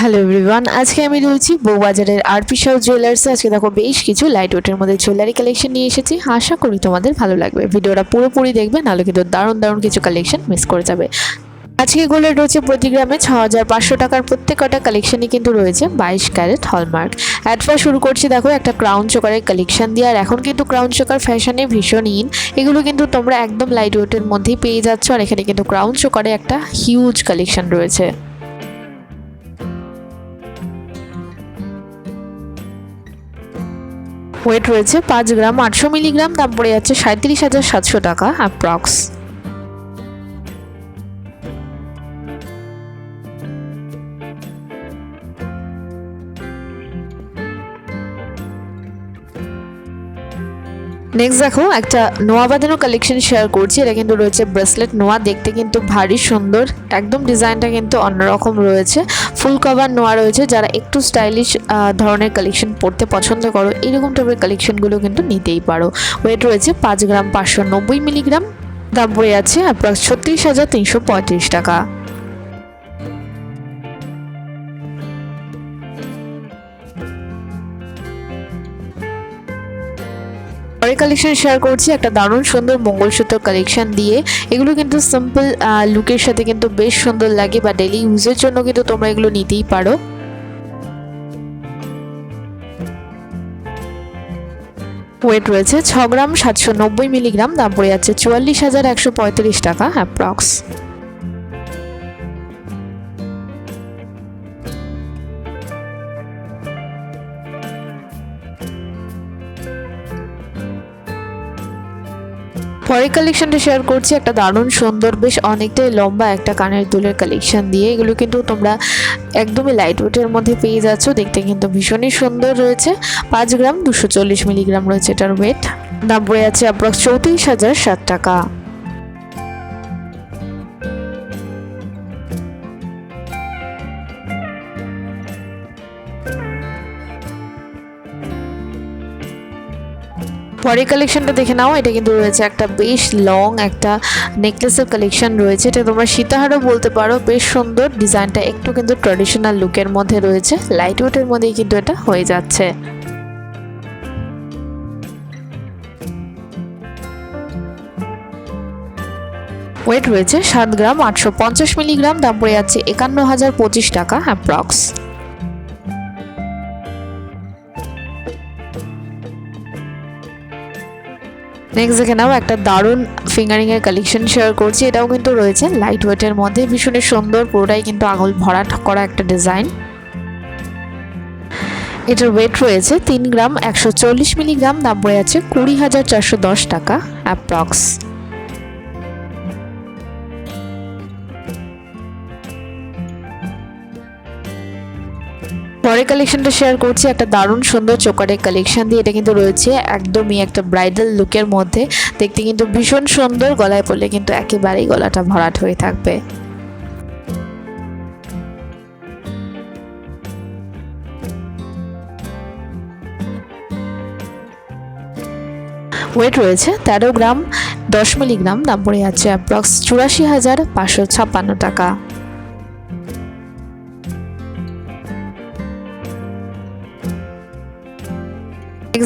Hello everyone, আজকে আমি রয়েছি বউবাজারের আরপি শাহ জুয়েলার্সে। আজকে দেখো বেশ কিছু লাইট ওয়েটের মধ্যে জুয়েলারি কালেকশন নিয়ে এসেছি। আশা করি তোমাদের ভালো লাগবে। ভিডিওটা পুরোপুরি দেখবে, নাহলে কিন্তু দারুণ দারুণ কিছু কালেকশন মিস করে যাবে। আজকে গোল্ডের রয়েছে প্রতি গ্রামে 6500 টাকার প্রত্যেকটা কালেকশনই কিন্তু রয়েছে 22 ক্যারেট হলমার্ক। অ্যাডভার শুরু করছি দেখো একটা ক্রাউন চোকারের কালেকশন দিয়ে। আর এখন কিন্তু ক্রাউন চোকার ফ্যাশনে ভীষণ ইন। এগুলো কিন্তু তোমরা একদম লাইট ওয়েটের মধ্যেই পেয়ে যাচ্ছ। আর এখানে কিন্তু ক্রাউন চোকারে একটা হিউজ কালেকশন রয়েছে। ওয়েট রয়েছে 5 গ্রাম 800 মিলিগ্রাম, দাম পড়ে যাচ্ছে 37,700 টাকা অ্যাপ্রক্স। নেক্সট দেখো একটা নোয়া বাঁধানো কালেকশন শেয়ার করছি। এটা কিন্তু রয়েছে ব্রেসলেট নোয়া, দেখতে কিন্তু ভারী সুন্দর, একদম ডিজাইনটা কিন্তু অন্যরকম রয়েছে। ফুল কভার নোয়া রয়েছে। যারা একটু স্টাইলিশ ধরনের কালেকশন পরতে পছন্দ করো, এরকম টাইপের কালেকশনগুলো কিন্তু নিতেই পারো। ওয়েট রয়েছে 5 গ্রাম 590 মিলিগ্রাম, দাম পড়ে যাচ্ছে অ্যাপ্রক্স 36,335 টাকা। পরের কালেকশন শেয়ার করছি একটা দারুণ সুন্দর মঙ্গলসূত্র কালেকশন দিয়ে। এগুলো কিন্তু সিম্পল লুকের সাথে কিন্তু বেশ সুন্দর লাগে, বা ডেইলি ইউজের জন্য কিন্তু তোমরা এগুলো নিতেই পারো। ওয়েট রয়েছে 6 গ্রাম 790 মিলিগ্রাম, দাম পড়ে যাচ্ছে 44,135 টাকা অ্যাপ্রক্স। পরের কালেকশনটা শেয়ার করছি একটা দারুণ সুন্দর, বেশ অনেকটাই লম্বা একটা কানের দুলের কালেকশন দিয়ে। এগুলো কিন্তু তোমরা একদমই লাইট ওয়েটের মধ্যে পেয়ে যাচ্ছ, দেখতে কিন্তু ভীষণই সুন্দর রয়েছে। 5 গ্রাম 240 মিলিগ্রাম রয়েছে এটার ওয়েট, দাম পড়ে যাচ্ছে অ্যাপ্রক্স 34,007 টাকা। পরের কালেকশনটা দেখে নাও। এটা কিন্তু রয়েছে একটা বেশ লং একটা নেকলেসের কালেকশন রয়েছে। এটা তোমরা সীতাহারও বলতে পারো। বেশ সুন্দর ডিজাইনটা, একটু কিন্তু ট্র্যাডিশনাল লুকের মধ্যে রয়েছে। লাইট ওয়েটের মধ্যেই কিন্তু এটা হয়ে যাচ্ছে। ওয়েট রয়েছে 7 গ্রাম 850 মিলিগ্রাম, দাম পড়ে যাচ্ছে 51,025 টাকা অ্যাপ্রক্স। নেক্সট দেখে নাও একটা দারুণ ফিঙ্গারিং এর কালেকশন শেয়ার করছি। এটাও কিন্তু রয়েছে লাইট ওয়েটের মধ্যে, ভীষণ সুন্দর, পুরোটাই কিন্তু আঙুল ভরাট করা একটা ডিজাইন। এটার ওয়েট রয়েছে 3 গ্রাম 140 মিলিগ্রাম, দাম পড়ে যাচ্ছে 20,410 টাকা অ্যাপ্রক্স। পরের কালেকশনটা শেয়ার করছি একটা দারুণ সুন্দর চোকারের কালেকশন দিয়ে। এটা কিন্তু রয়েছে একদমই একটা ব্রাইডাল লুকের মধ্যে, দেখতে কিন্তু ভীষণ সুন্দর। গলায় পরলে কিন্তু একেবারেই গলাটা ভরাট হয়ে থাকবে। ওয়েট রয়েছে 13 গ্রাম 10 মিলিগ্রাম, দাম পড়ে যাচ্ছে অ্যাপ্রক্স 84,556 টাকা।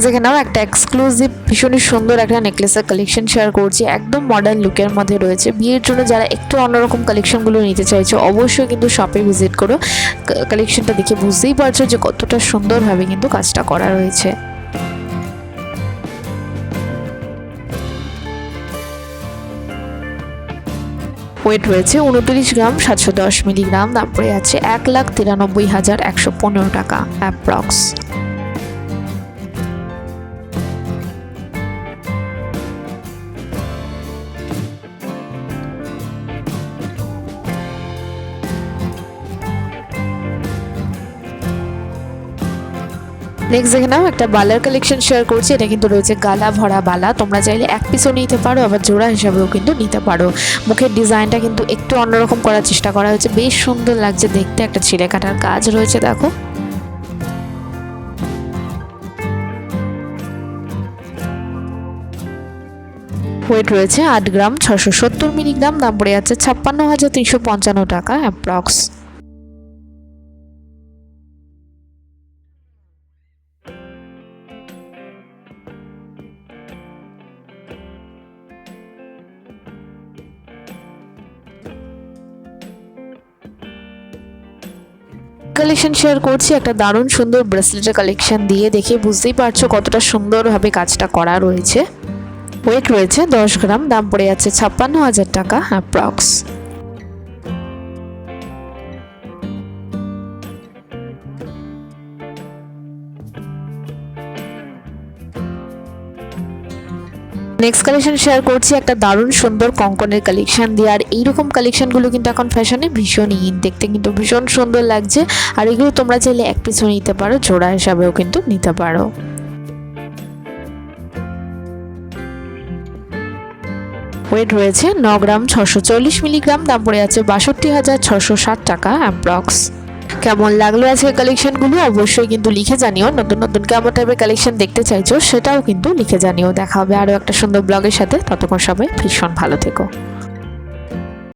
দেখে নাও একটা এক্সক্লুসিভ ভীষণই সুন্দর একটা নেকলেসের কালেকশন শেয়ার করছি। একদম মডার্ন লুকের মধ্যে রয়েছে। বিয়ের জন্য যারা একটু অন্যরকম কালেকশনগুলো নিতে চাইছো, অবশ্যই কিন্তু শপে ভিজিট করো। কালেকশনটা দেখে বুঝতেই পারছো যে কতটা সুন্দরভাবে কিন্তু কাজটা করা রয়েছে। ওয়েট রয়েছে 29 গ্রাম 710 মিলিগ্রাম, দাম পড়ে যাচ্ছে 1,93,115 টাকা অ্যাপ্রক্স। নেক্সট দেখে নাও একটা বালার কালেকশন শেয়ার করছি। এটা কিন্তু রয়েছে গালা ভরা বালা। তোমরা চাইলে এক পিসও নিতে পারো, আবার জোড়া হিসাবেও কিন্তু নিতে পারো। মুখের ডিজাইনটা কিন্তু একটু অন্যরকম করার চেষ্টা করা হয়েছে, বেশ সুন্দর লাগছে দেখতে। একটা ছিঁড়ে কাটার কাজ রয়েছে দেখো। ওয়েট রয়েছে 8 গ্রাম 670 মিলিগ্রাম, দাম পড়ে যাচ্ছে 56,355 টাকা অ্যাপ্রক্স। কালেকশন শেয়ার করছি একটা দারুণ সুন্দর ব্রেসলেটের কালেকশন দিয়ে। দেখে বুঝতেই পারছো কতটা সুন্দরভাবে কাজটা করা রয়েছে। ওয়েট রয়েছে 10 গ্রাম, দাম পড়ে যাচ্ছে 56,000 টাকা অ্যাপ্রক্স। নেক্সট কালেকশন শেয়ার করছি একটা দারুণ সুন্দর কঙ্কনের কালেকশন দিয়ে। আর এইরকম কালেকশনগুলো কিন্তু এখন ফ্যাশনে ভীষণ ইন, দেখতে কিন্তু ভীষণ সুন্দর লাগছে। আর এগুলো তোমরা চাইলে এক পিসও নিতে পারো, জোড়া হিসাবেও কিন্তু নিতে পারো। ওয়েট রয়েছে 9 গ্রাম 640 মিলিগ্রাম, দাম পড়ে যাচ্ছে 62,660 টাকা অ্যাপ্রক্স। কেমন লাগলো আজকের কালেকশনগুলো অবশ্যই কিন্তু লিখে জানিও। নতুন নতুন কেমন টাইপের কালেকশন দেখতে চাইছো সেটাও কিন্তু লিখে জানিও। দেখা হবে আরও একটা সুন্দর ব্লগের সাথে। ততক্ষণ সবাই ভীষণ ভালো থেকো।